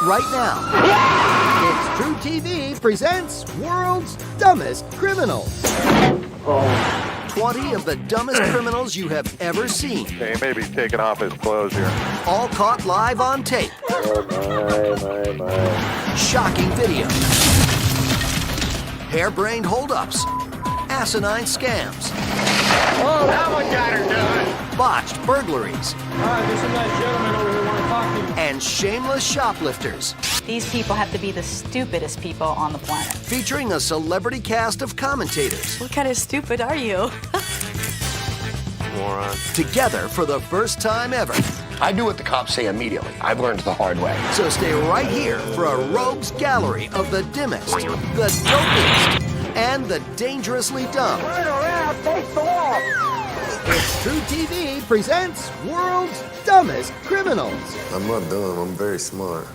right now. It's True TV presents World's Dumbest Criminals. 20 of the dumbest criminals you have ever seen. Okay, he may be taking off his clothes here. All caught live on tape. Oh, my. Shocking video. Harebrained holdups. Asinine scams. Oh, that one got her done. Botched burglaries. Hi, there's some nice gentlemen over here want to talk to you. And shameless shoplifters. These people have to be the stupidest people on the planet. Featuring a celebrity cast of commentators. What kind of stupid are you? Moron. Together for the first time ever. I do what the cops say immediately. I've learned the hard way. So stay right here for a rogues gallery of the dimmest, the dopiest, and the dangerously dumb. Turn around, face the wall. It's True TV presents World's Dumbest Criminals. I'm not dumb, I'm very smart.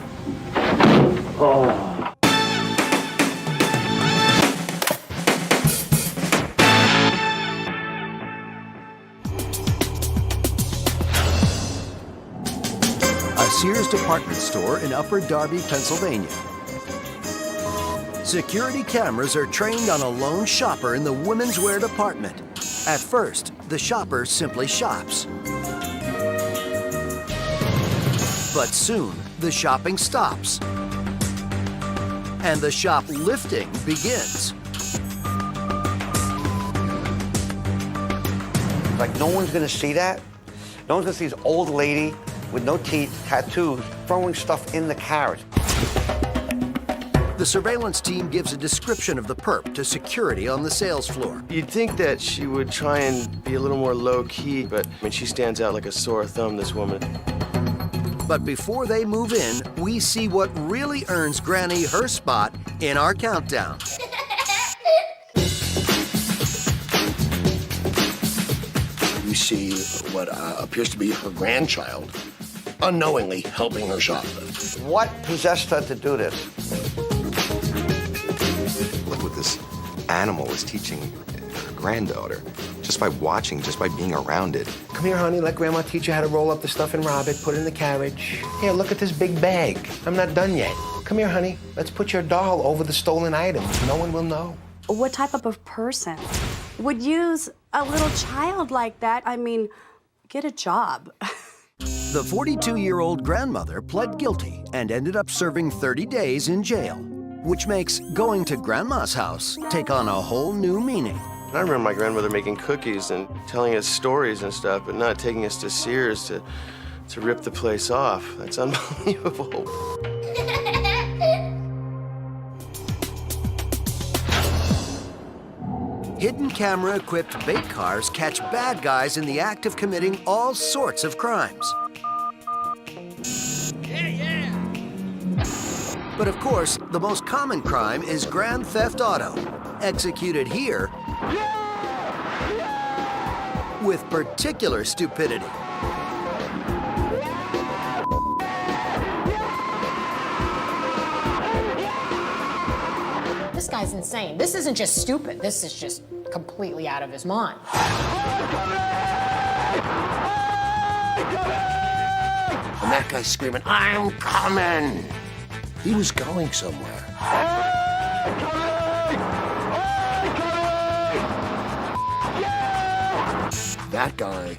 A Sears department store in Upper Darby, Pennsylvania. Security cameras are trained on a lone shopper in the women's wear department. At first, the shopper simply shops. But soon, the shopping stops. And the shoplifting begins. Like, no one's gonna see that. No one's gonna see this old lady with no teeth, tattoos, throwing stuff in the carriage. The surveillance team gives a description of the perp to security on the sales floor. You'd think that she would try and be a little more low-key, but I mean, she stands out like a sore thumb, this woman. But before they move in, we see what really earns Granny her spot in our countdown. You see what appears to be her grandchild unknowingly helping her shoplift. What possessed her to do this? Look what this animal is teaching her granddaughter. Just by watching, just by being around it. Come here, honey, let Grandma teach you how to roll up the stuff and rob it, put it in the carriage. Here, look at this big bag. I'm not done yet. Come here, honey, let's put your doll over the stolen items. No one will know. What type of a person would use a little child like that? I mean, get a job. The 42-year-old grandmother pled guilty and ended up serving 30 days in jail, which makes going to Grandma's house take on a whole new meaning. I remember my grandmother making cookies and telling us stories and stuff, but not taking us to Sears to rip the place off. That's unbelievable. Hidden camera-equipped bait cars catch bad guys in the act of committing all sorts of crimes. But of course, the most common crime is Grand Theft Auto, executed here with particular stupidity. This guy's insane. This isn't just stupid. This is just completely out of his mind. And that guy's screaming, I'm coming. He was going somewhere. That guy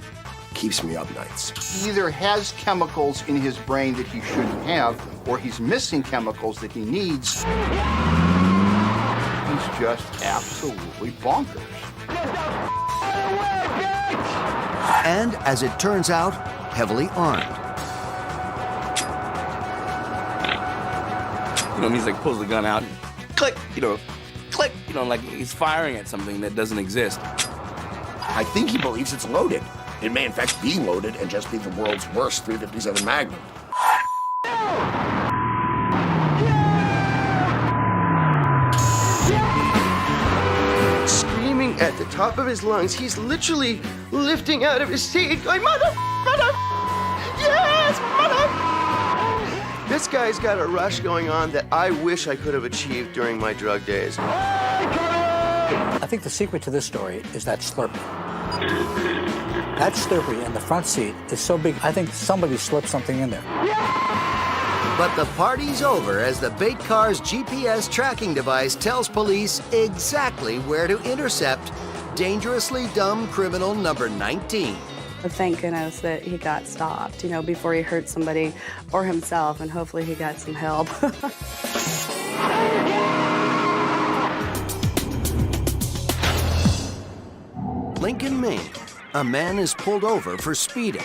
keeps me up nights. He either has chemicals in his brain that he shouldn't have, or he's missing chemicals that he needs. He's just absolutely bonkers. And as it turns out, heavily armed. You know, he's like pulls the gun out, and click, click, like he's firing at something that doesn't exist. I think he believes it's loaded. It may in fact be loaded and just be the world's worst .357 Magnum. Screaming at the top of his lungs, he's literally lifting out of his seat, going, mother, yes, mother. This guy's got a rush going on that I wish I could have achieved during my drug days. I think the secret to this story is that Slurpee. That Slurpee in the front seat is so big, I think somebody slipped something in there. But the party's over as the bait car's GPS tracking device tells police exactly where to intercept dangerously dumb criminal number 19. Thank goodness that he got stopped, before he hurt somebody or himself, and hopefully he got some help. Lincoln, Maine, a man is pulled over for speeding.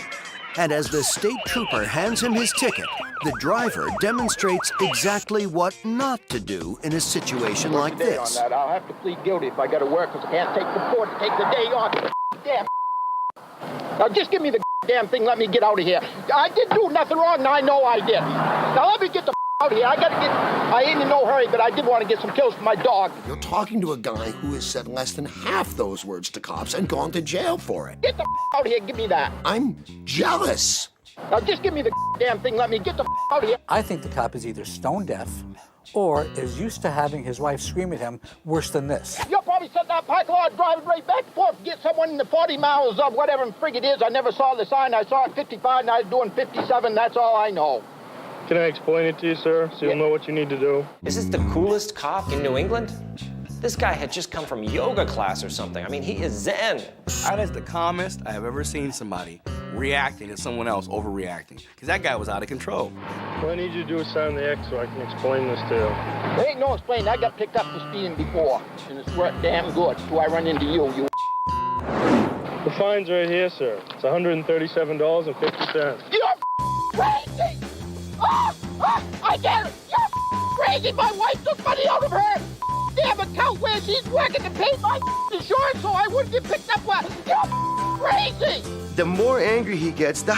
And as the state trooper hands him his ticket, the driver demonstrates exactly what not to do in a situation like this. I'll have to plead guilty if I got to work because I can't take the day off. Damn. Now just give me the damn thing. Let me get out of here. I didn't do nothing wrong, and I know I did. Now let me get the out of here. I ain't in no hurry, but I did want to get some kills for my dog. You're talking to a guy who has said less than half those words to cops and gone to jail for it. Get the out of here. Give me that. I'm jealous. Now just give me the damn thing. Let me get the out of here. I think the cop is either stone deaf or is used to having his wife scream at him worse than this. You're probably sitting out parking lot driving right back and forth to get someone in the 40 miles of whatever frig it is. I never saw the sign. I saw it 55 and I was doing 57. That's all I know. Can I explain it to you, sir, so you'll know what you need to do? Is this the coolest cop in New England? This guy had just come from yoga class or something. I mean, he is zen. That is the calmest I have ever seen somebody reacting to someone else overreacting. Because that guy was out of control. What I need you to do is sign the X so I can explain this to you. There ain't no explaining. I got picked up for speeding before, and it's worked damn good. Do I run into you? The fine's right here, sir. It's $137.50. You're crazy! I get it! You're crazy! My wife took money out of her damn account where she's working to pay my insurance so I wouldn't get picked up. You're crazy! The more angry he gets, the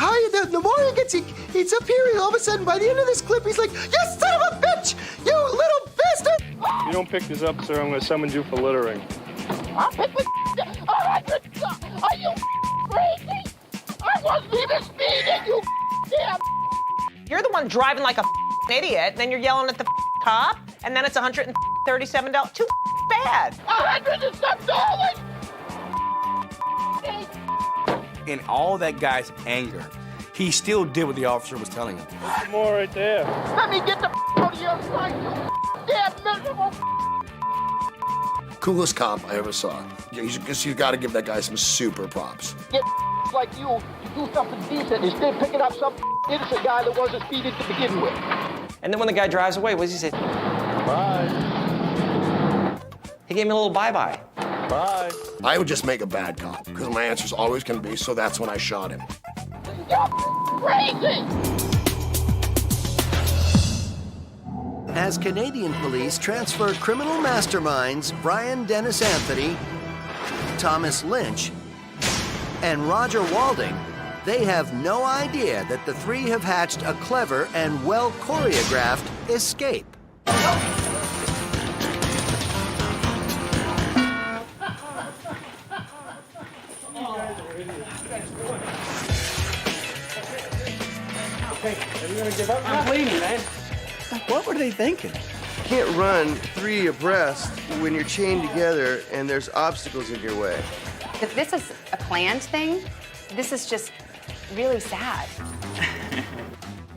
more he gets. He's up here, and all of a sudden, by the end of this clip, he's like, "You son of a bitch! You little bastard!" If you don't pick this up, sir, I'm going to summon you for littering. I'll pick the are you crazy? I wasn't even speeding, you damn. You're the one driving like a idiot, then you're yelling at the cop, and then it's $137. Too bad. $107. In all that guy's anger, he still did what the officer was telling him. There's more right there. Let me get the out of your sight, you damn miserable. Coolest cop I ever saw. You got to give that guy some super props. Get like you to do something decent instead of picking up some innocent guy that wasn't speeding to begin with. And then when the guy drives away, what does he say? Bye. He gave me a little bye-bye. Bye. I would just make a bad cop, because my answer's always going to be, so that's when I shot him. You're crazy! As Canadian police transfer criminal masterminds Brian Dennis Anthony, Thomas Lynch, and Roger Walding, they have no idea that the three have hatched a clever and well-choreographed escape. I'm bleeding, man. What were they thinking? You can't run 3 abreast when you're chained together and there's obstacles in your way. If this is a planned thing, this is just really sad.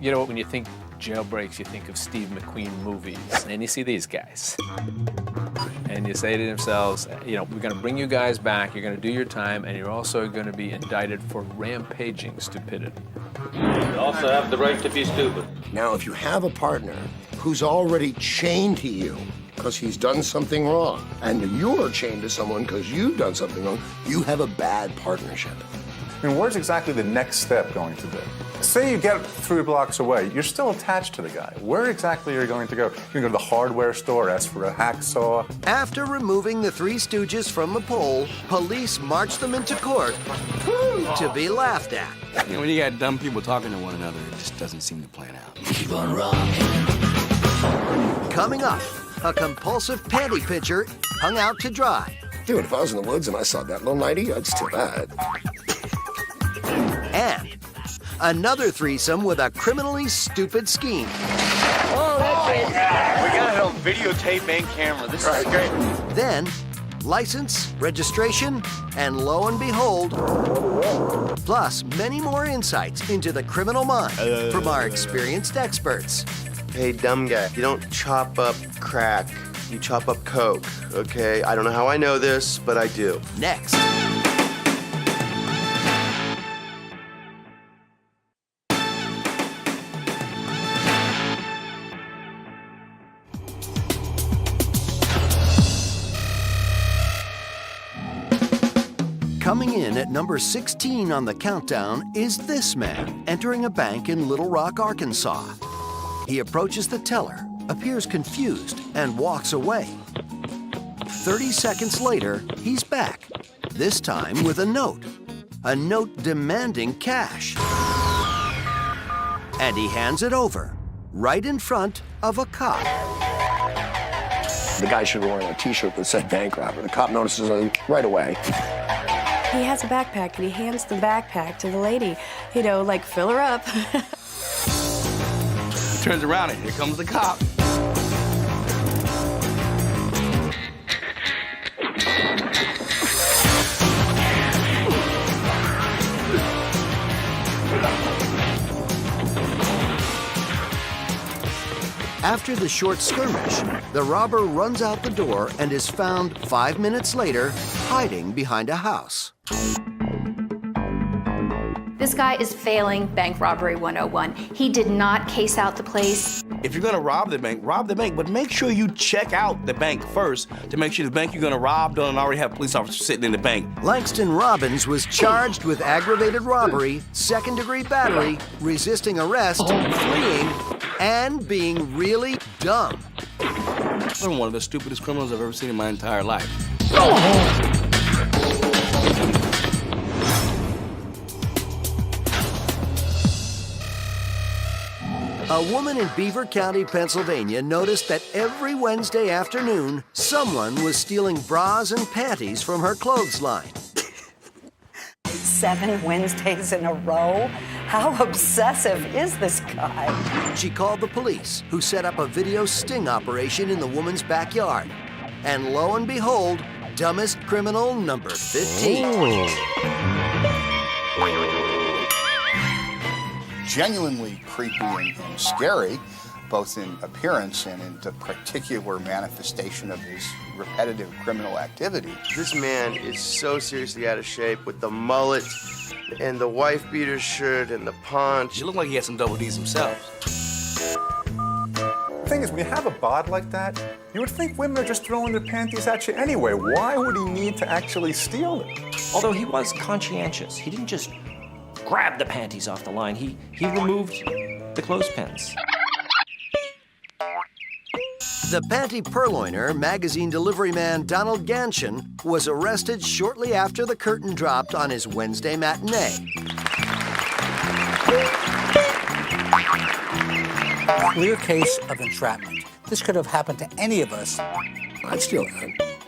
You know, when you think jailbreaks, you think of Steve McQueen movies, and you see these guys. And you say to themselves, you know, we're going to bring you guys back, you're going to do your time, and you're also going to be indicted for rampaging stupidity. You also have the right to be stupid. Now, if you have a partner who's already chained to you because he's done something wrong, and you're chained to someone because you've done something wrong, you have a bad partnership. And where's exactly the next step going to be? Say you get 3 blocks away, you're still attached to the guy. Where exactly are you going to go? You're going to go to the hardware store, ask for a hacksaw. After removing the Three Stooges from the pole, police march them into court to be laughed at. You know, when you got dumb people talking to one another, it just doesn't seem to plan out. Keep on rocking. Coming up, a compulsive panty pitcher hung out to dry. Dude, if I was in the woods and I saw that little nightie, I'd steal that. And another threesome with a criminally stupid scheme. Oh, that's it. We got it on videotape and camera. This is great. Then, license, registration, and lo and behold, plus many more insights into the criminal mind from our experienced experts. Hey, dumb guy, you don't chop up crack, you chop up coke, okay? I don't know how I know this, but I do. Next. Coming in at number 16 on the countdown is this man entering a bank in Little Rock, Arkansas. He approaches the teller, appears confused, and walks away. 30 seconds later, he's back, this time with a note demanding cash. And he hands it over, right in front of a cop. The guy should have worn a t-shirt that said bank robber. The cop notices him right away. He has a backpack, and he hands the backpack to the lady. You know, like, fill her up. He turns around and here comes the cop. After the short skirmish, the robber runs out the door and is found 5 minutes later hiding behind a house. This guy is failing Bank Robbery 101. He did not case out the place. If you're gonna rob the bank, but make sure you check out the bank first to make sure the bank you're gonna rob doesn't already have police officers sitting in the bank. Langston Robbins was charged with aggravated robbery, second-degree battery, resisting arrest, fleeing, and being really dumb. I'm one of the stupidest criminals I've ever seen in my entire life. A woman in Beaver County, Pennsylvania noticed that every Wednesday afternoon, someone was stealing bras and panties from her clothesline. 7 Wednesdays in a row? How obsessive is this guy? She called the police, who set up a video sting operation in the woman's backyard. And lo and behold, dumbest criminal number 15. Genuinely creepy and scary, both in appearance and in the particular manifestation of his repetitive criminal activity. This man is so seriously out of shape with the mullet and the wife-beater shirt and the paunch. He looked like he had some double D's himself. The thing is, when you have a bod like that, you would think women are just throwing their panties at you anyway. Why would he need to actually steal them? Although he was conscientious. He didn't just grab the panties off the line. He removed the clothespins. The panty purloiner, magazine delivery man Donald Ganshin, was arrested shortly after the curtain dropped on his Wednesday matinee. Clear case of entrapment. This could have happened to any of us. I'd steal that.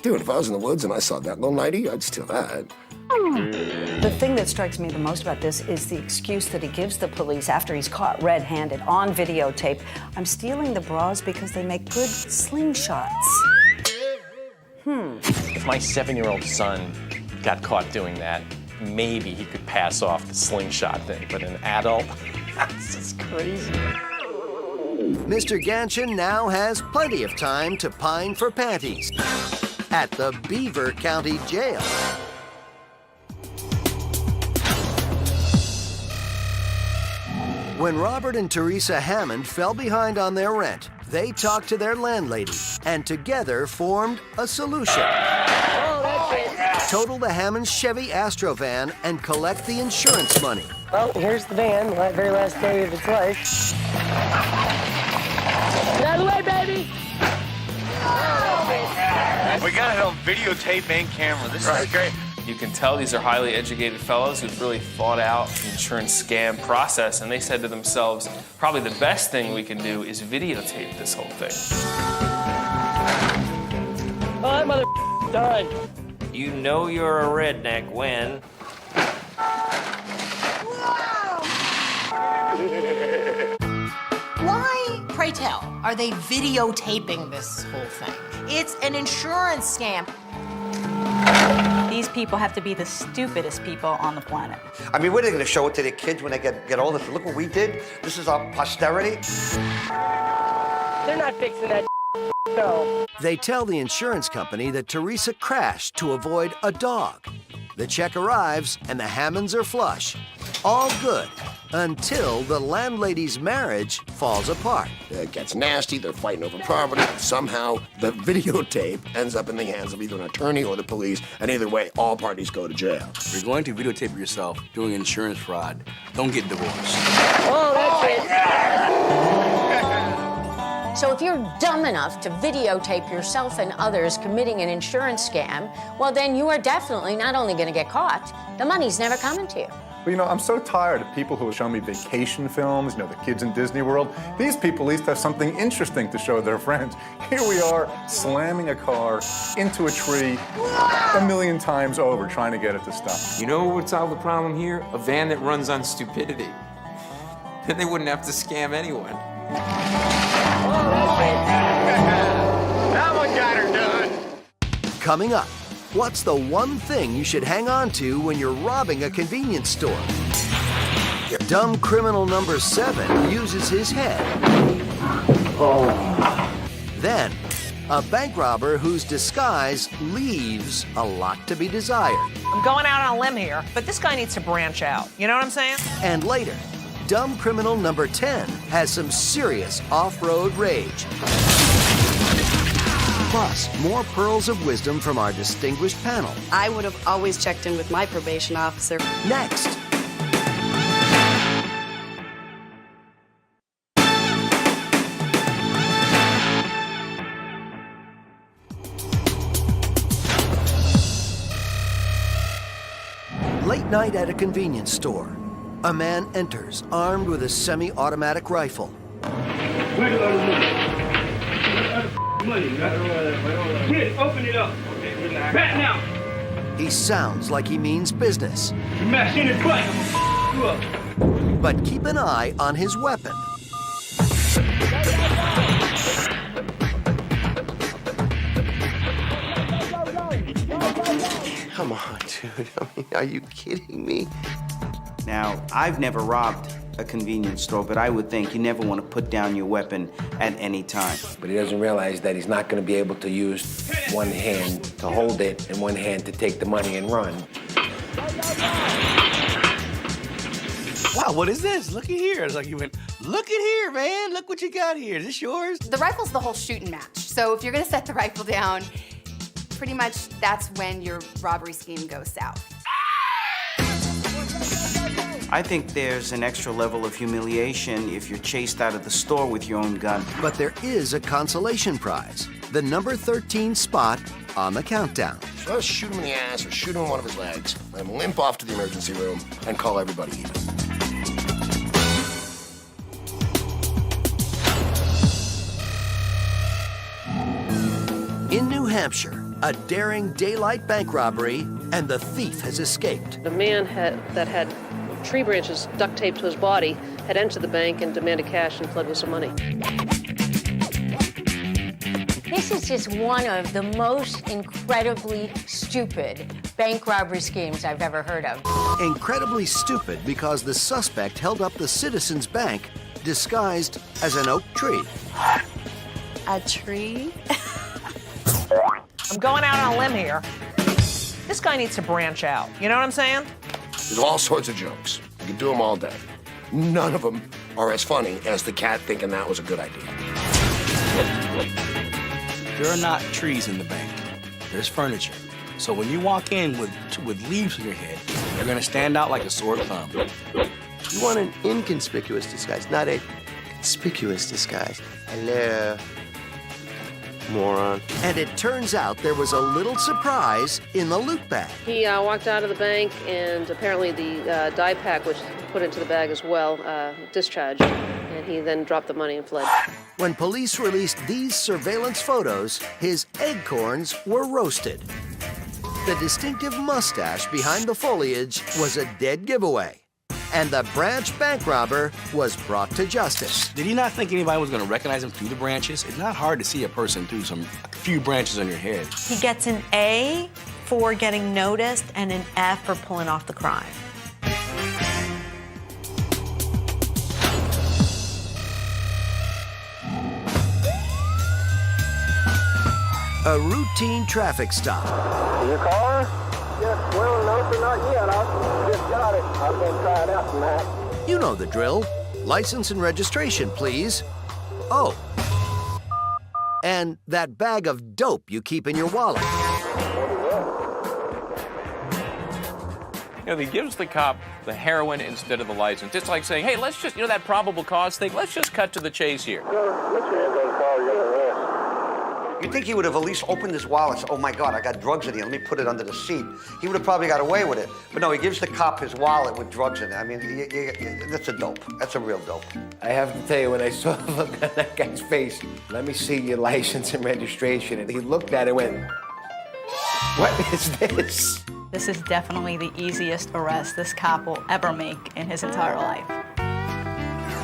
Dude, if I was in the woods and I saw that little nightie, I'd steal that. The thing that strikes me the most about this is the excuse that he gives the police after he's caught red-handed on videotape. I'm stealing the bras because they make good slingshots. If my 7-year-old son got caught doing that, maybe he could pass off the slingshot thing, but an adult, that's just crazy. Mr. Ganshin now has plenty of time to pine for panties at the Beaver County Jail. When Robert and Teresa Hammond fell behind on their rent, they talked to their landlady and together formed a solution. Total the Hammond's Chevy Astrovan and collect the insurance money. Well, here's the van, the very last day of its life. Get out of the way, baby! We got it on videotape and camera. This is great. You can tell these are highly educated fellows who've really thought out the insurance scam process, and they said to themselves, probably the best thing we can do is videotape this whole thing. Oh, that mother done. You know you're a redneck when... Why, pray tell, are they videotaping this whole thing? It's an insurance scam. these people have to be the stupidest people on the planet. I mean, what are they going to show it to their kids when they get older? Look what we did. This is our posterity. They're not fixing that. No. They tell the insurance company that Teresa crashed to avoid a dog. The check arrives and the Hammonds are flush. All good until the landlady's marriage falls apart. It gets nasty, they're fighting over property. Somehow, the videotape ends up in the hands of either an attorney or the police, and either way, all parties go to jail. If you're going to videotape yourself doing insurance fraud, don't get divorced. Oh, that's So if you're dumb enough to videotape yourself and others committing an insurance scam, well, then you are definitely not only going to get caught, the money's never coming to you. But, you know, I'm so tired of people who show me vacation films, you know, the kids in Disney World. These people at least have something interesting to show their friends. Here we are slamming a car into a tree 1,000,000 times over trying to get it to stop. You know what would solve the problem here? A van that runs on stupidity. Then they wouldn't have to scam anyone. That one got her done. Coming up, what's the one thing you should hang on to when you're robbing a convenience store? Dumb criminal number 7 uses his head. Then, a bank robber whose disguise leaves a lot to be desired. I'm going out on a limb here, but this guy needs to branch out. You know what I'm saying? And later, dumb criminal number 10 has some serious off-road rage. Plus, more pearls of wisdom from our distinguished panel. I would have always checked in with my probation officer. Next. Late night at a convenience store. A man enters, armed with a semi-automatic rifle. Money, Get, open it up. Back now. He sounds like he means business. Smash in his butt. You up. But keep an eye on his weapon. Come on, dude. I mean, are you kidding me? Now, I've never robbed a convenience store, but I would think you never want to put down your weapon at any time. But he doesn't realize that he's not going to be able to use one hand to hold it and one hand to take the money and run. Wow, what is this? Look at here. It's like you went, look at here, man. Look what you got here. Is this yours? The rifle's the whole shooting match. So if you're gonna set the rifle down, pretty much that's when your robbery scheme goes south. I think there's an extra level of humiliation if you're chased out of the store with your own gun. But there is a consolation prize. The number 13 spot on the countdown. So let's shoot him in the ass or shoot him in one of his legs, let him limp off to the emergency room, and call everybody even. In New Hampshire, a daring daylight bank robbery, and the thief has escaped. The man that had tree branches duct taped to his body had entered the bank and demanded cash and fled with some money. This is just one of the most incredibly stupid bank robbery schemes I've ever heard of. Incredibly stupid because the suspect held up the Citizens Bank disguised as an oak tree. A tree? I'm going out on a limb here. This guy needs to branch out. You know what I'm saying? There's all sorts of jokes. You can do them all day. None of them are as funny as the cat thinking that was a good idea. There are not trees in the bank. There's furniture. So when you walk in with leaves on your head, they're gonna stand out like a sore thumb. You want an inconspicuous disguise, not a conspicuous disguise. Hello, moron. And it turns out there was a little surprise in the loot bag. He walked out of the bank, and apparently the dye pack was put into the bag as well, discharged, and he then dropped the money and fled. When police released these surveillance photos, his acorns were roasted. The distinctive mustache behind the foliage was a dead giveaway. And the branch bank robber was brought to justice. Did he not think anybody was gonna recognize him through the branches? It's not hard to see a person through a few branches on your head. He gets an A for getting noticed and an F for pulling off the crime. A routine traffic stop. Your car? Yes, well, no, sir, not yet. I just got it. I've been trying out tonight. You know the drill. License and registration, please. Oh. And that bag of dope you keep in your wallet. You know, he gives the cop the heroin instead of the license. It's like saying, hey, let's just, that probable cause thing, let's just cut to the chase here. You think he would have at least opened his wallet? Oh my God, I got drugs in here. Let me put it under the seat. He would have probably got away with it. But no, he gives the cop his wallet with drugs in it. I mean, that's a dope. That's a real dope. I have to tell you, when I saw the look on that guy's face, let me see your license and registration, and he looked at it and went, what is this? This is definitely the easiest arrest this cop will ever make in his entire life.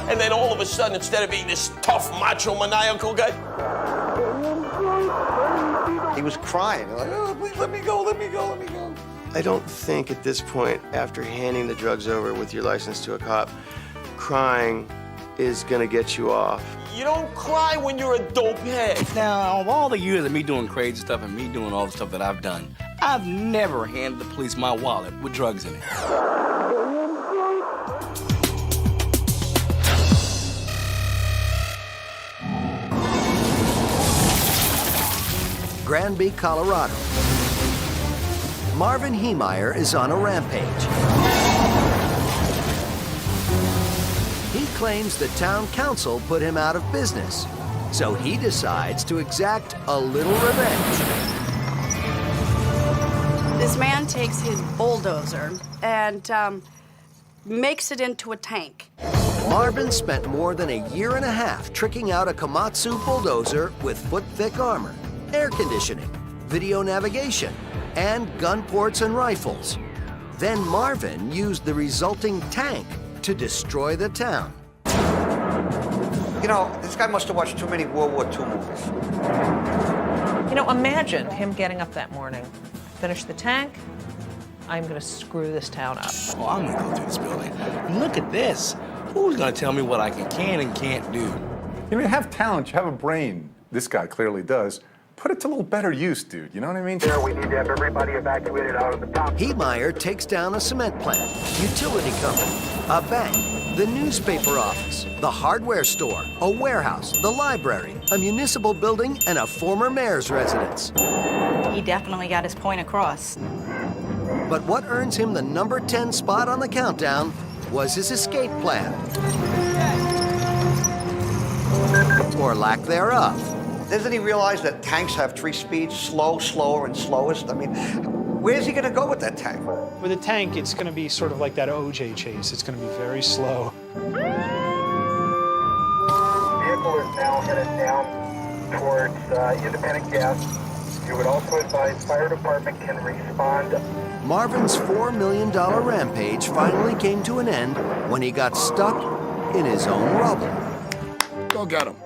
And then all of a sudden, instead of being this tough, macho, maniacal guy, he was crying. Like, oh, please let me go, let me go, let me go. I don't think at this point, after handing the drugs over with your license to a cop, crying is gonna get you off. you don't cry when you're a dope head. Now, of all the years of me doing crazy stuff and me doing all the stuff that I've done, I've never handed the police my wallet with drugs in it. Granby, Colorado. Marvin Heemeyer is on a rampage. He claims the town council put him out of business, so he decides to exact a little revenge. This man takes his bulldozer and makes it into a tank. Marvin spent more than a year and a half tricking out a Komatsu bulldozer with foot-thick armor, air conditioning, video navigation, and gun ports and rifles. Then Marvin used the resulting tank to destroy the town. You know, this guy must have watched too many World War II movies. You know, imagine him getting up that morning, finish the tank, I'm gonna screw this town up. Oh, I'm gonna go through this building. Look at this. Who's gonna tell me what I can and can't do? You mean, have talent, you have a brain. This guy clearly does. Put it to a little better use, dude. You know what I mean? There, we need to have everybody evacuated out of the top. Heemeyer takes down a cement plant, utility company, a bank, the newspaper office, the hardware store, a warehouse, the library, a municipal building, and a former mayor's residence. He definitely got his point across. But what earns him the number 10 spot on the countdown was his escape plan. Or lack thereof. Doesn't he realize that tanks have 3 speeds? Slow, slower, and slowest? I mean, where's he gonna go with that tank? With a tank, it's gonna be sort of like that OJ chase. It's gonna be very slow. Vehicle is now headed down towards Independent Gas. You would also advise fire department can respond. Marvin's $4 million rampage finally came to an end when he got stuck in his own rubble. Go get him.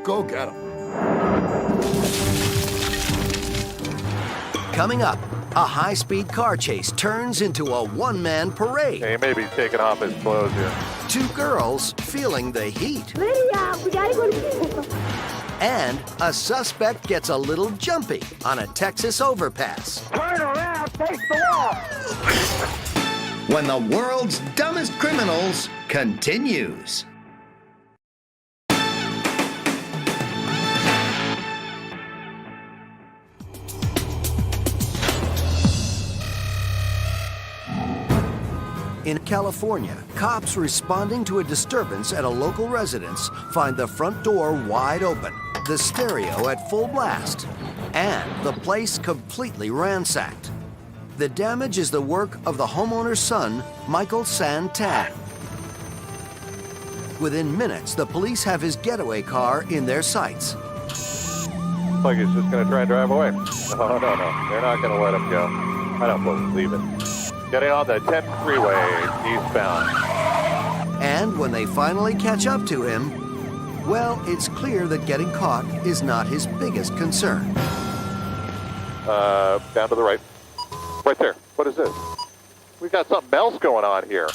Go get him. Coming up, a high-speed car chase turns into a one-man parade. He may be taking off his clothes here. 2 girls feeling the heat. Lydia, we gotta go to And a suspect gets a little jumpy on a Texas overpass. Turn around, face the wall. When the world's dumbest criminals continues. In California, cops responding to a disturbance at a local residence find the front door wide open, the stereo at full blast, and the place completely ransacked. The damage is the work of the homeowner's son, Michael Santag. Within minutes, the police have his getaway car in their sights. Like he's just gonna try and drive away. No, they're not gonna let him go. I don't believe it. Getting on the 10th freeway, eastbound. And when they finally catch up to him, well, it's clear that getting caught is not his biggest concern. Down to the right. right there. What is this? We've got something else going on here.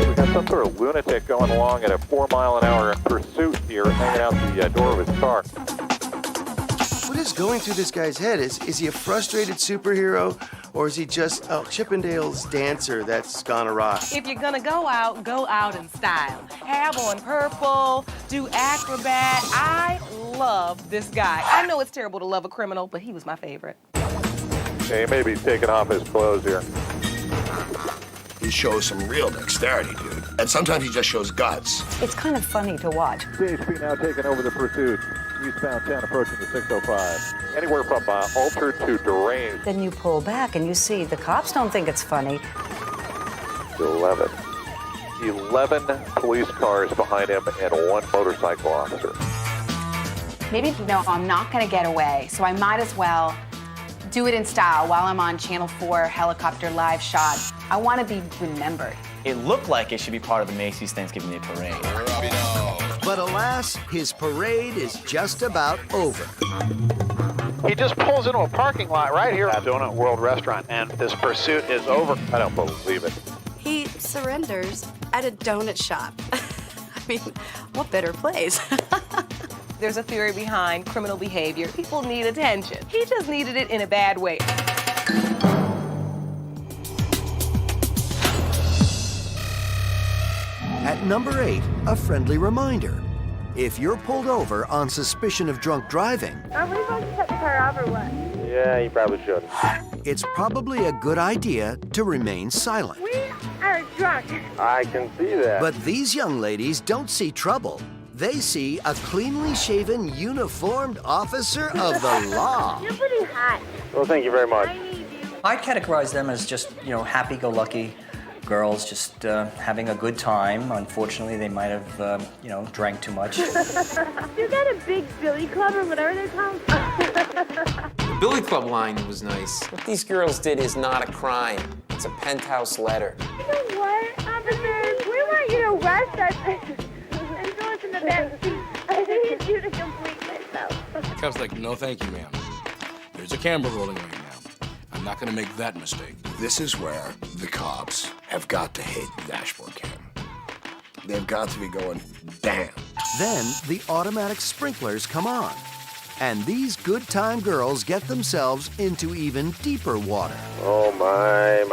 We've got some sort of lunatic going along at a 4-mile-an-hour pursuit here, hanging out the door of his car. What is going through this guy's head? Is he a frustrated superhero, or is he just Chippendale's dancer that's gonna rock? If you're gonna go out in style. Have on purple, do acrobat. I love this guy. I know it's terrible to love a criminal, but he was my favorite. Yeah, he may be taking off his clothes here. He shows some real dexterity, dude. And sometimes he just shows guts. It's kind of funny to watch. CHP now taking over the pursuit. Eastbound 10 approaching the 605. Anywhere from altered to deranged. Then you pull back and you see the cops don't think it's funny. 11 police cars behind him and 1 motorcycle officer. Maybe you know I'm not gonna get away, so I might as well do it in style while I'm on Channel 4 helicopter live shot. I want to be remembered. It looked like it should be part of the Macy's Thanksgiving Day Parade. But alas, his parade is just about over. He just pulls into a parking lot right here at Donut World Restaurant, and this pursuit is over. I don't believe it. He surrenders at a donut shop. I mean, what better place? There's a theory behind criminal behavior. People need attention. He just needed it in a bad way. At number 8, a friendly reminder. If you're pulled over on suspicion of drunk driving, Are we supposed to shut the car off or what? Yeah, you probably should. it's probably a good idea to remain silent. We are drunk. I can see that. But these young ladies don't see trouble. They see a cleanly shaven, uniformed officer of the law. You're pretty hot. Well, thank you very much. I'd categorize them as just, happy-go-lucky girls just having a good time. Unfortunately, they might have, drank too much. You got a big Billy Club or whatever they're called? The Billy Club line was nice. What these girls did is not a crime. It's a penthouse letter. You know what, officers? We want you to arrest us and throw us in the back seat. I need you to complete myself. Cop's like, no thank you, ma'am. There's a camera rolling right now. I'm not gonna make that mistake. This is where the cops have got to hit the dashboard cam. They've got to be going, damn. Then the automatic sprinklers come on. And these good time girls get themselves into even deeper water. Oh, my.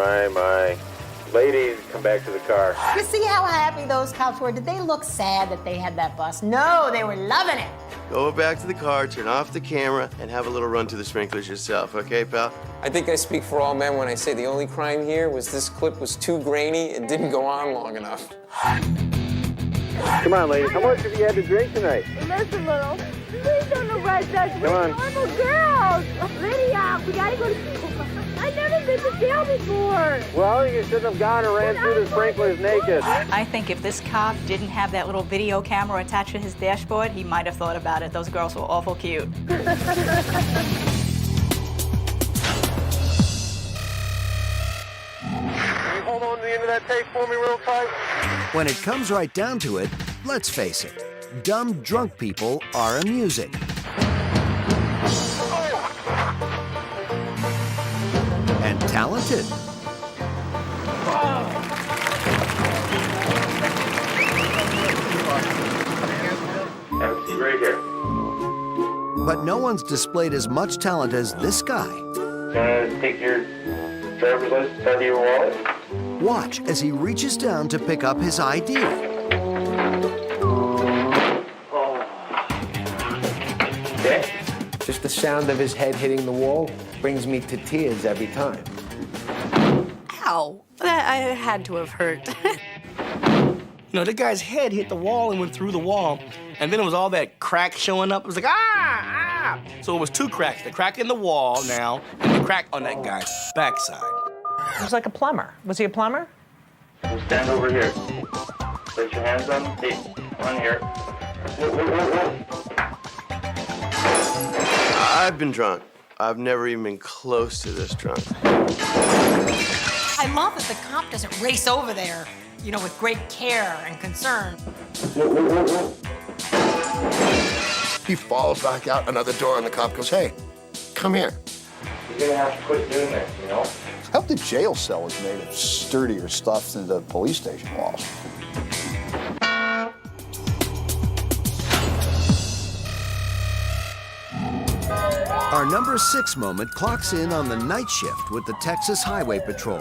Ladies, come back to the car. You see how happy those cops were? Did they look sad that they had that bus? No, they were loving it. Go back to the car, turn off the camera, and have a little run to the sprinklers yourself, okay, pal? I think I speak for all men when I say the only crime here was this clip was too grainy and didn't go on long enough. Come on, ladies. How much have you had to drink tonight? Listen, little. Please don't arrest us. Come We're on. normal girls. Lydia, we gotta go to school. I've never been to jail before. Well, you shouldn't have gone and ran through the sprinklers naked. I think if this cop didn't have that little video camera attached to his dashboard, he might have thought about it. Those girls were awful cute. Can you hold on to the end of that tape for me real tight? When it comes right down to it, let's face it, dumb drunk people are amusing. And talented. Right here. But no one's displayed as much talent as this guy. Take your driver's license out of your wallet. Watch as he reaches down to pick up his ID. Okay. Just the sound of his head hitting the wall brings me to tears every time. Ow. That had to have hurt. The guy's head hit the wall and went through the wall, and then it was all that crack showing up. It was like, ah! So it was 2 cracks, the crack in the wall now, and the crack on that guy's backside. He was like a plumber. Was he a plumber? Stand over here. Put your hands on the seat. On here. I've been drunk. I've never even been close to this drunk. I love that the cop doesn't race over there, with great care and concern. He falls back out another door, and the cop goes, hey, come here. You're gonna have to quit doing that, you know? I hope the jail cell is made of sturdier stuff than the police station walls. Our number 6 moment clocks in on the night shift with the Texas Highway Patrol.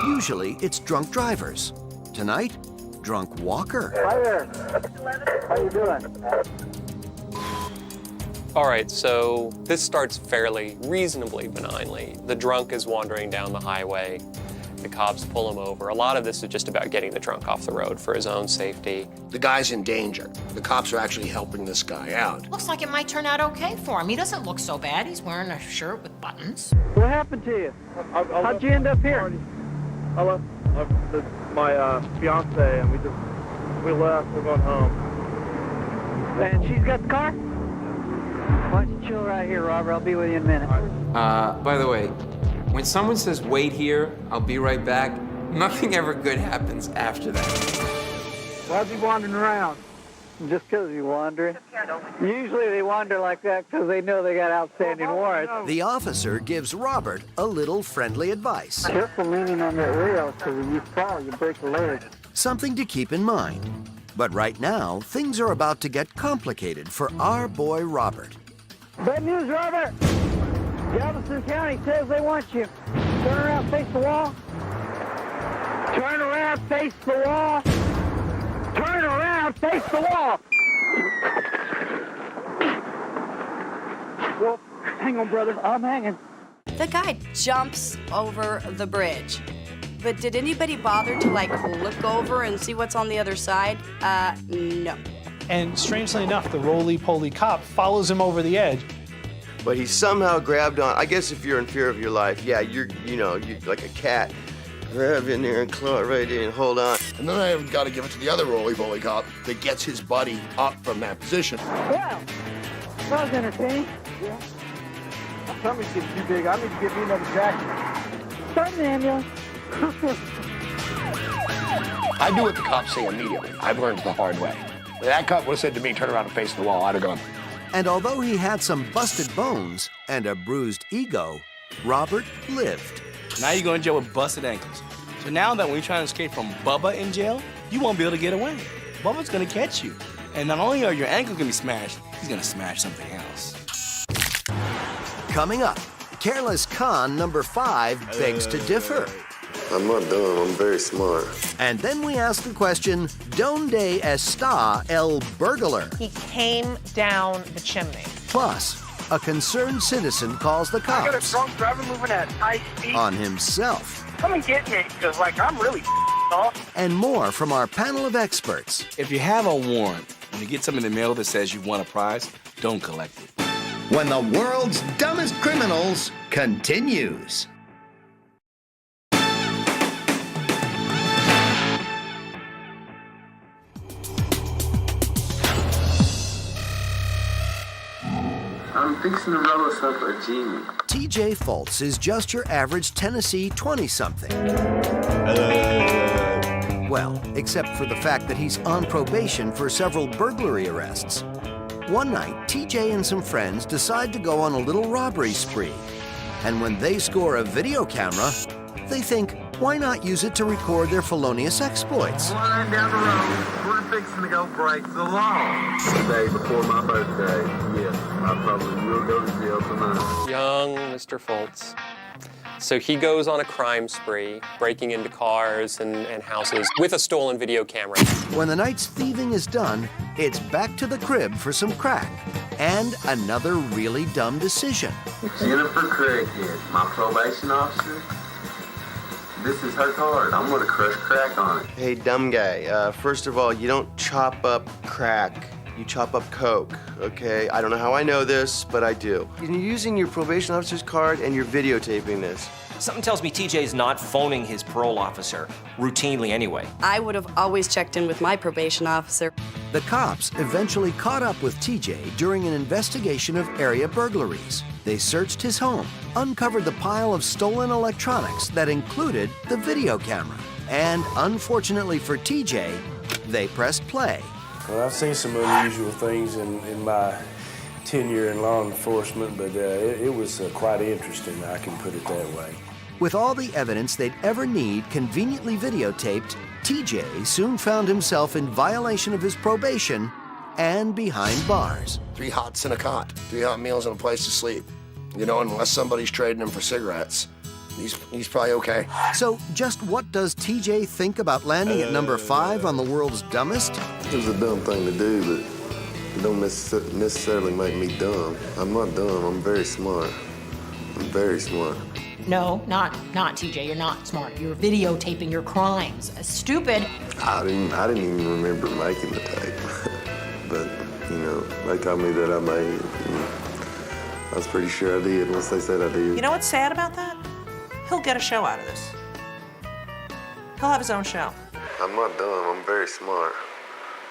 Usually, it's drunk drivers. Tonight, drunk walker. Hi there. How you doing? All right, so this starts fairly reasonably benignly. The drunk is wandering down the highway. The cops pull him over. A lot of this is just about getting the drunk off the road for his own safety. The guy's in danger. The cops are actually helping this guy out. Looks like it might turn out okay for him. He doesn't look so bad. He's wearing a shirt with buttons. What happened to you? How'd you end up here? I left my fiance, and we left. We're going home. And she's got the car? Why don't you chill right here, Robert? I'll be with you in a minute. By the way, when someone says, wait here, I'll be right back, nothing ever good happens after that. Why's he wandering around? Just because he's wandering. Usually they wander like that because they know they got outstanding warrants. The officer gives Robert a little friendly advice. Careful leaning on that rail, because if you fall, you break a leg. Something to keep in mind. But right now, things are about to get complicated for our boy Robert. Bad news, Robert! Galveston County says they want you. Turn around, face the wall. Turn around, face the wall. Turn around, face the wall. Well, hang on, brother. I'm hanging. The guy jumps over the bridge. But did anybody bother to, like, look over and see what's on the other side? No. And strangely enough, the roly-poly cop follows him over the edge. But he somehow grabbed on. I guess if you're in fear of your life, yeah, you're like a cat. Grab in there and claw it right in and hold on. And then I've got to give it to the other roly-poly cop that gets his buddy up from that position. Well, that was entertaining. Yeah. My tummy's getting too big. I need to get me another jacket. Start an ambulance. I do what the cops say immediately. I've learned the hard way. If that cop would have said to me, turn around and face the wall, I'd have gone. And although he had some busted bones and a bruised ego, Robert lived. Now you're going to jail with busted ankles. So now that when you're trying to escape from Bubba in jail, you won't be able to get away. Bubba's going to catch you. And not only are your ankles going to be smashed, he's going to smash something else. Coming up, Careless Con number 5 begs to differ. I'm not dumb, I'm very smart. And then we ask the question, ¿Dónde está el burglar? He came down the chimney. Plus, a concerned citizen calls the I got a cops drunk driver moving at high speed. on himself. Come and get me, because, like, I'm really off. And more from our panel of experts. If you have a warrant and you get something in the mail that says you won a prize, don't collect it. When the world's dumbest criminals continues. I'm fixing to roll us up a genie. TJ Foltz is just your average Tennessee 20-something. Well, except for the fact that he's on probation for several burglary arrests. One night, TJ and some friends decide to go on a little robbery spree. And when they score a video camera, they think, why not use it to record their felonious exploits? Flying down the road, we're fixing to go break the law. The day before my birthday, yes, I probably will go to jail tonight. Young Mr. Foltz. So he goes on a crime spree, breaking into cars and houses with a stolen video camera. When the night's thieving is done, it's back to the crib for some crack and another really dumb decision. Jennifer Craighead, my probation officer. This is her card. I'm gonna crush crack on it. Hey, dumb guy. First of all, you don't chop up crack. You chop up coke, okay? I don't know how I know this, but I do. You're using your probation officer's card and you're videotaping this. Something tells me TJ's not phoning his parole officer, routinely anyway. I would have always checked in with my probation officer. The cops eventually caught up with TJ during an investigation of area burglaries. They searched his home, uncovered the pile of stolen electronics that included the video camera. And unfortunately for TJ, they pressed play. Well, I've seen some unusual things in my tenure in law enforcement, but it was quite interesting, I can put it that way. With all the evidence they'd ever need conveniently videotaped, TJ soon found himself in violation of his probation and behind bars. 3 hots and a cot, 3 hot meals and a place to sleep. You know, unless somebody's trading him for cigarettes, he's probably okay. So just what does TJ think about landing at number 5 on the world's dumbest? It was a dumb thing to do, but it don't necessarily make me dumb. I'm not dumb, I'm very smart. I'm very smart. No, not TJ. You're not smart. You're videotaping your crimes. Stupid. I didn't even remember making the tape. But, you know, they told me that I made it. I was pretty sure I did once they said I did. You know what's sad about that? He'll get a show out of this. He'll have his own show. I'm not dumb, I'm very smart.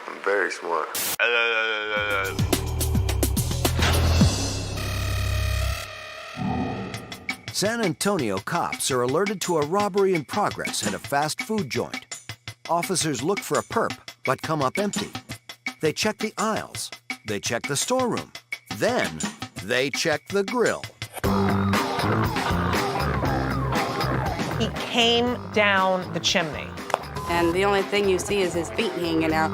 I'm very smart. San Antonio cops are alerted to a robbery in progress at a fast food joint. Officers look for a perp, but come up empty. They check the aisles. They check the storeroom. Then, they check the grill. He came down the chimney. And the only thing you see is his feet hanging out.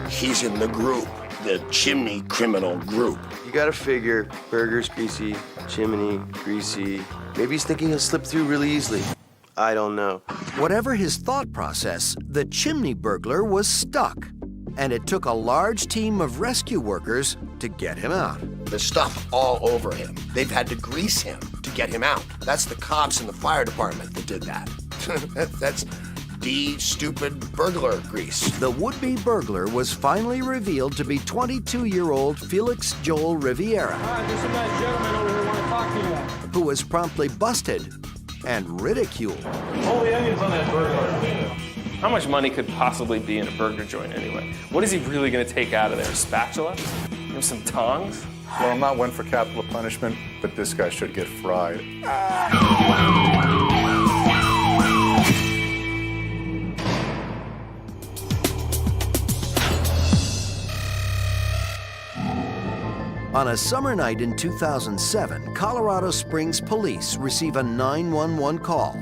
He's in the group, the chimney criminal group. You gotta figure, burger's greasy, chimney greasy. Maybe he's thinking he'll slip through really easily. I don't know. Whatever his thought process, the chimney burglar was stuck. And it took a large team of rescue workers to get him out. There's stuff all over him. They've had to grease him to get him out. That's the cops and the fire department that did that. That's stupid burglar grease. The would-be burglar was finally revealed to be 22-year-old Felix Joel Riviera. Hi, there's some nice gentlemen over here want to talk to you. Who was promptly busted and ridiculed. Holy onions on that burglar. How much money could possibly be in a burger joint anyway? What is he really going to take out of there? A spatula? Give him some tongs? Well, I'm not one for capital punishment, but this guy should get fried. On a summer night in 2007, Colorado Springs police receive a 911 call.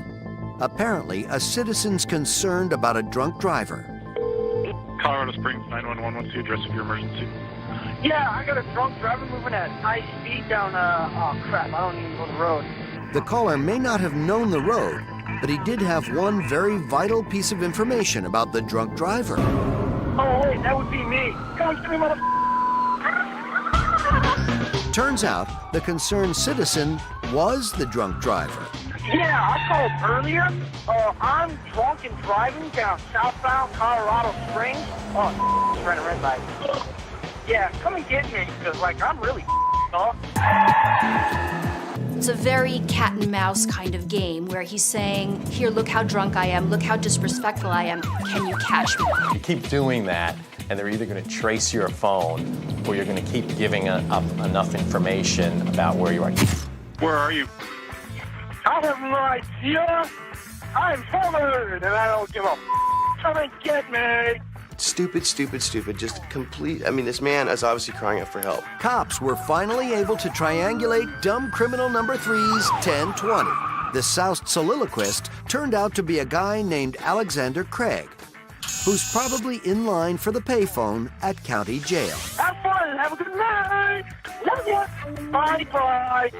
Apparently, a citizen's concerned about a drunk driver. Colorado Springs 911, what's the address of your emergency? Yeah, I got a drunk driver moving at high speed down, oh crap, I don't even know the road. The caller may not have known the road, but he did have one very vital piece of information about the drunk driver. Oh, wait, that would be me. Come on, mother. Turns out, the concerned citizen was the drunk driver. Yeah, I called earlier. I'm drunk and driving down southbound Colorado Springs. Oh, trying to red light. Yeah, come and get me, because, like, I'm really off. It's a very cat and mouse kind of game where he's saying, here, look how drunk I am, look how disrespectful I am, can you catch me? You keep doing that, and they're either going to trace your phone or you're going to keep giving up enough information about where you are. Where are you? I have no idea. I'm covered, and I don't give a Come and get me. Stupid, stupid, stupid. Just complete. I mean, this man is obviously crying out for help. Cops were finally able to triangulate dumb criminal number 3's 1020. The soused soliloquist turned out to be a guy named Alexander Craig, who's probably in line for the payphone at county jail. Have fun. Have a good night. Love you. Bye-bye.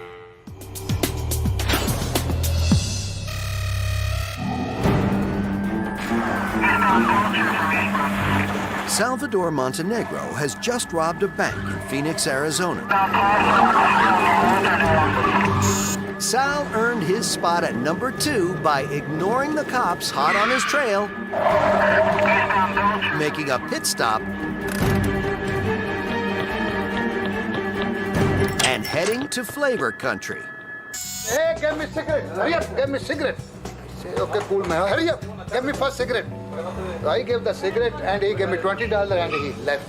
Salvador Montenegro has just robbed a bank in Phoenix, Arizona. Sal earned his spot at number 2 by ignoring the cops hot on his trail, making a pit stop, and heading to flavor country. Hey, get me a cigarette. Hurry up, get me a cigarette. Say, okay, cool, man. Hurry up, get me first cigarette. I gave the cigarette and he gave me $20 and he left.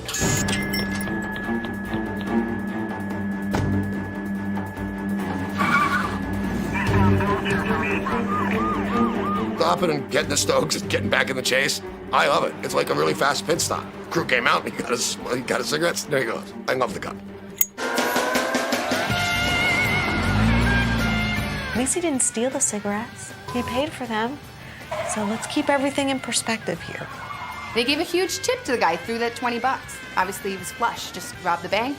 stopping and getting the Stokes and getting back in the chase. I love it. It's like a really fast pit stop. Crew came out and he got his cigarettes. There he goes. I love the guy. At least he didn't steal the cigarettes. He paid for them. So let's keep everything in perspective here. They gave a huge tip to the guy, threw that 20 bucks. Obviously he was flush, just robbed the bank,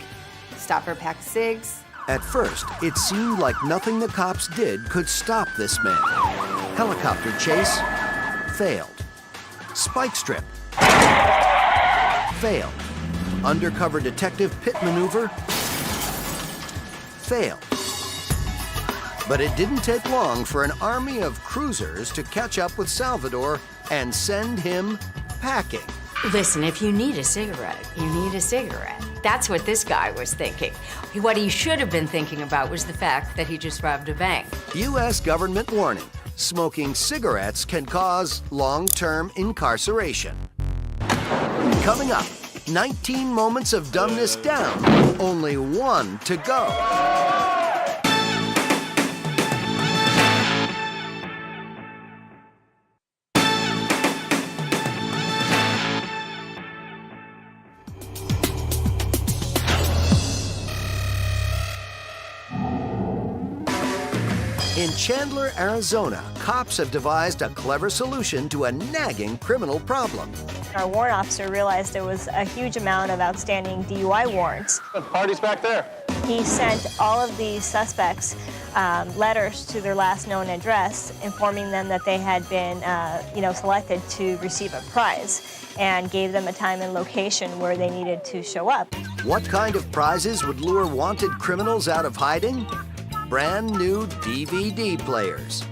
stopped for a pack of cigs. At first, it seemed like nothing the cops did could stop this man. Helicopter chase failed. Spike strip failed. Undercover detective pit maneuver failed. But it didn't take long for an army of cruisers to catch up with Salvador and send him packing. Listen, if you need a cigarette, you need a cigarette. That's what this guy was thinking. What he should have been thinking about was the fact that he just robbed a bank. U.S. government warning. Smoking cigarettes can cause long-term incarceration. Coming up, 19 moments of dumbness down. Only one to go. In Chandler, Arizona, cops have devised a clever solution to a nagging criminal problem. Our warrant officer realized there was a huge amount of outstanding DUI warrants. The party's back there. He sent all of these suspects letters to their last known address, informing them that they had been, selected to receive a prize, and gave them a time and location where they needed to show up. What kind of prizes would lure wanted criminals out of hiding? Brand new DVD players.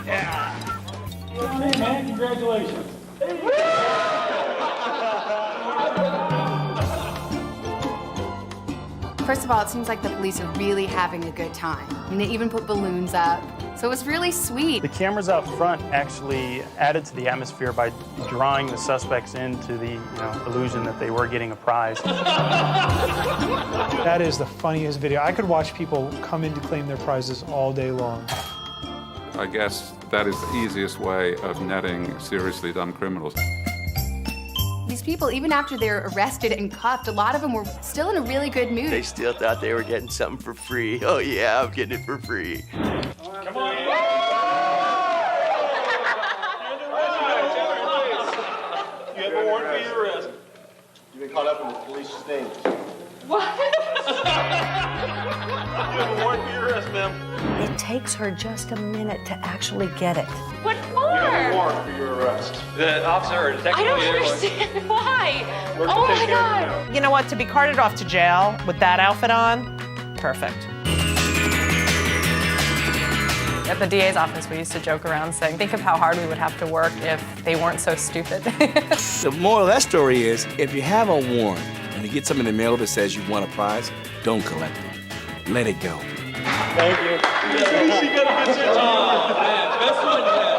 Yeah. Okay, man, congratulations. First of all, it seems like the police are really having a good time. I mean, they even put balloons up. So it was really sweet. The cameras out front actually added to the atmosphere by drawing the suspects into the illusion that they were getting a prize. That is the funniest video. I could watch people come in to claim their prizes all day long. I guess that is the easiest way of netting seriously dumb criminals. These people, even after they're arrested and cuffed, a lot of them were still in a really good mood. They still thought they were getting something for free. Oh yeah, I'm getting it for free. Come on. You have a warrant for your arrest. You've been caught up in the police sting. What? You have a warrant for your arrest, ma'am. It takes her just a minute to actually get it. What You for? have a warrant for your arrest. The officer or detective. I don't understand. Why? We're Oh gonna my take care of it God. now. You know what? To be carted off to jail with that outfit on, perfect. At the DA's office, we used to joke around saying, think of how hard we would have to work if they weren't so stupid. The moral of that story is, if you have a warrant and you get something in the mail that says you won a prize, don't collect it. Let it go. Thank you. She got a good sense of humor. Best one yet.